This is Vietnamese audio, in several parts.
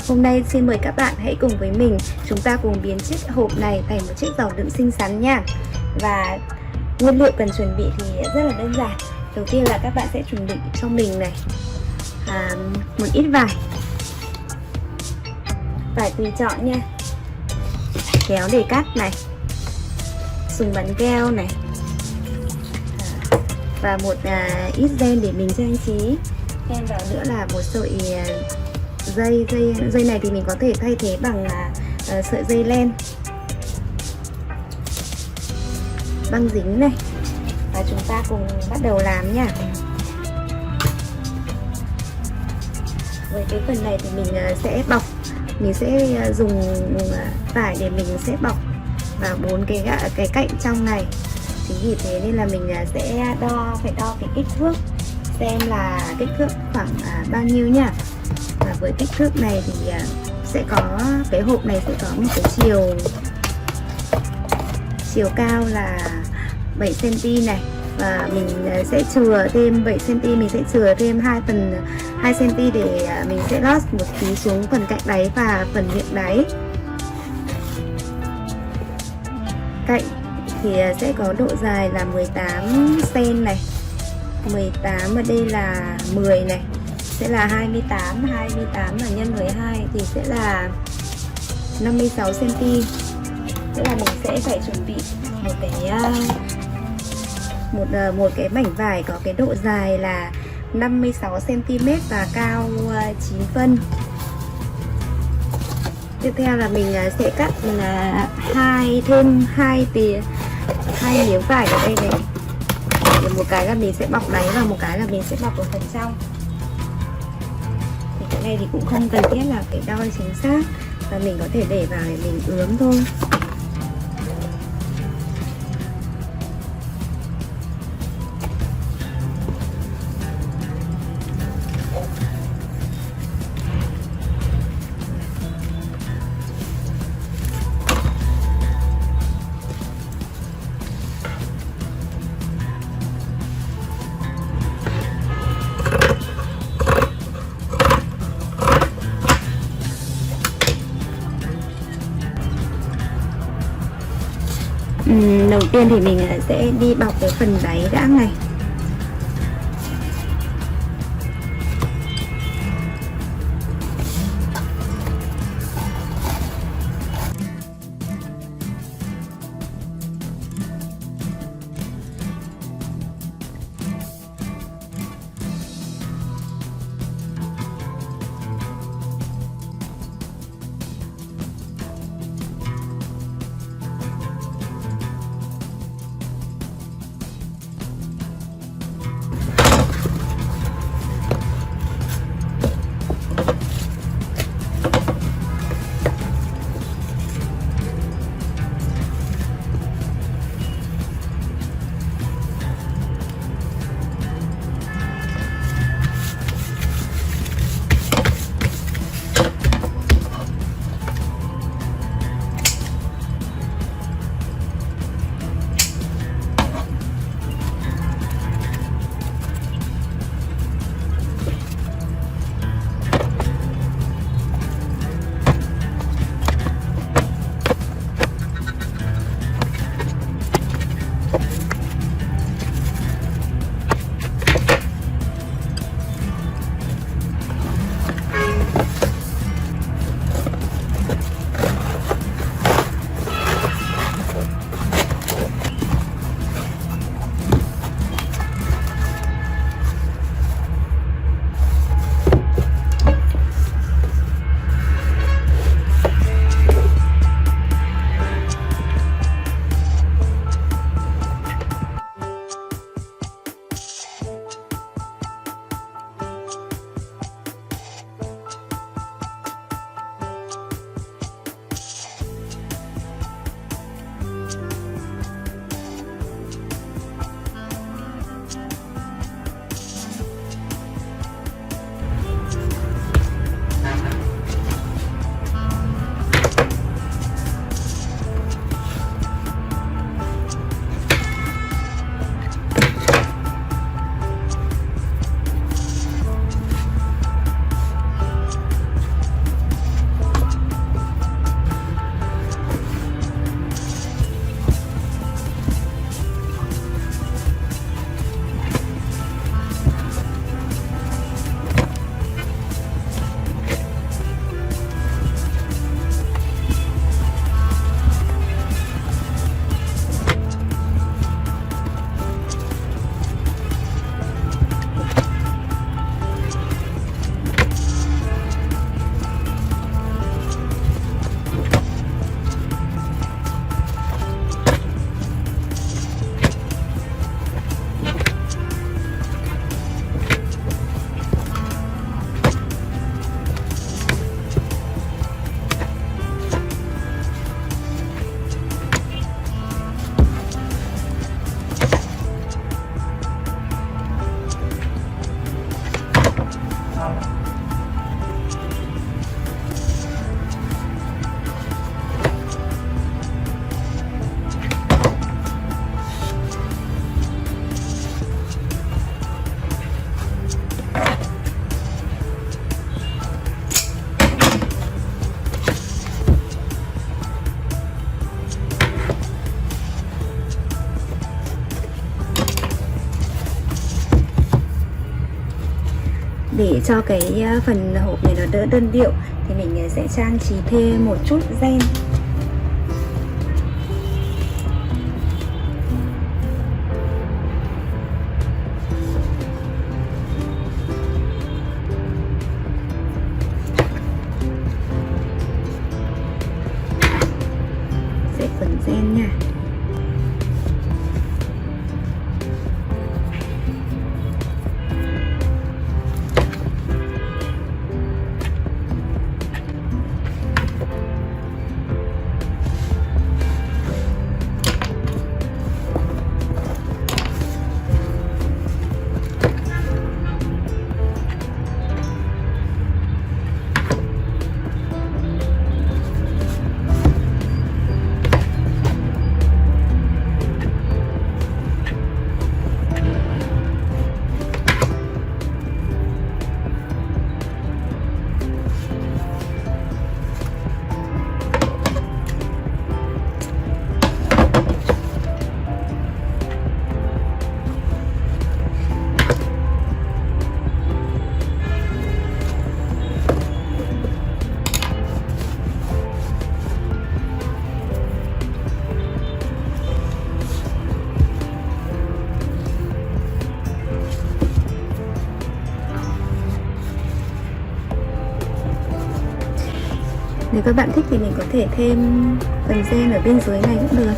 Hôm nay xin mời các bạn hãy cùng với mình, chúng ta cùng biến chiếc hộp này thành một chiếc giỏ đựng xinh xắn nha. Và nguyên liệu cần chuẩn bị thì rất là đơn giản. Đầu tiên là các bạn sẽ chuẩn bị cho mình này một ít vải tùy chọn nha, kéo để cắt này, súng bắn keo này, và một ít ren để mình trang trí. Thêm vào nữa là một sợi dây này thì mình có thể thay thế bằng sợi dây len, băng dính này. Và chúng ta cùng bắt đầu làm nha. Với cái phần này thì mình sẽ bọc, mình sẽ dùng vải để mình sẽ bọc vào 4 cái cạnh trong này. Chính vì thế nên là mình sẽ phải đo cái kích thước, xem là kích thước khoảng bao nhiêu nha. Và với kích thước này thì sẽ có, cái hộp này sẽ có một cái chiều cao là 7 cm này, và mình sẽ chừa thêm 7 cm, mình sẽ chừa thêm 2 cm để mình sẽ lót một tí xuống phần cạnh đáy và phần miệng đáy. Cạnh thì sẽ có độ dài là 18 cm này, 18 và đây là 10 này, sẽ là 28 mà nhân với 2 thì sẽ là 56 cm. Tức là mình sẽ phải chuẩn bị một cái mảnh vải có cái độ dài là 56 cm và cao 9 phân. Tiếp theo là mình sẽ cắt thêm hai miếng vải ở đây này. Một cái là mình sẽ bọc đáy và một cái là mình sẽ bọc ở phần trong. Thì cái này thì cũng không cần thiết là phải đo chính xác, và mình có thể để vào để mình ướm thôi. Đầu tiên thì mình sẽ đi bọc cái phần đáy đã này. Để cho cái phần hộp này nó đỡ đơn điệu thì mình sẽ trang trí thêm một chút ren. Sẽ phần ren nha. Nếu các bạn thích thì mình có thể thêm phần ren ở bên dưới này cũng được.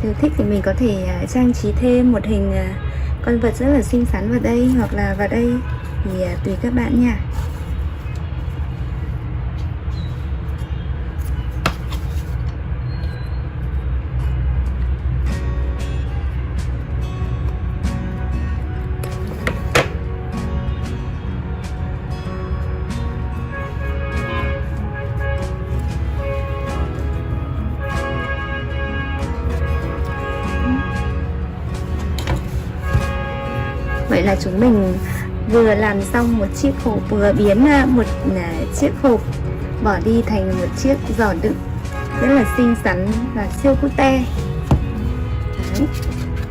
Nếu thích thì mình có thể trang trí thêm một hình con vật rất là xinh xắn vào đây, hoặc là vào đây thì tùy các bạn nha. Vậy là chúng mình vừa làm xong một chiếc hộp, vừa biến một chiếc hộp bỏ đi thành một chiếc giỏ đựng rất là xinh xắn và siêu cute.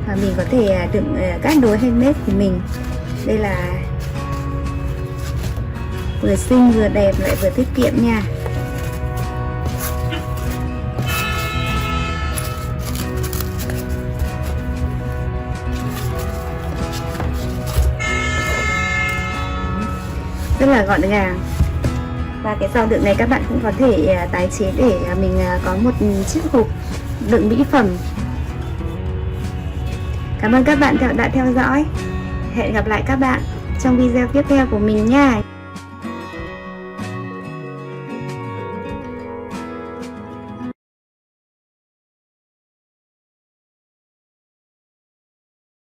Và mình có thể đựng các đồ handmade của mình. Đây là vừa xinh vừa đẹp lại vừa tiết kiệm nha. Rất là gọn gàng. Và cái giỏ đựng này các bạn cũng có thể tái chế để mình có một chiếc hộp đựng mỹ phẩm. Cảm ơn các bạn đã theo dõi. Hẹn gặp lại các bạn trong video tiếp theo của mình nha.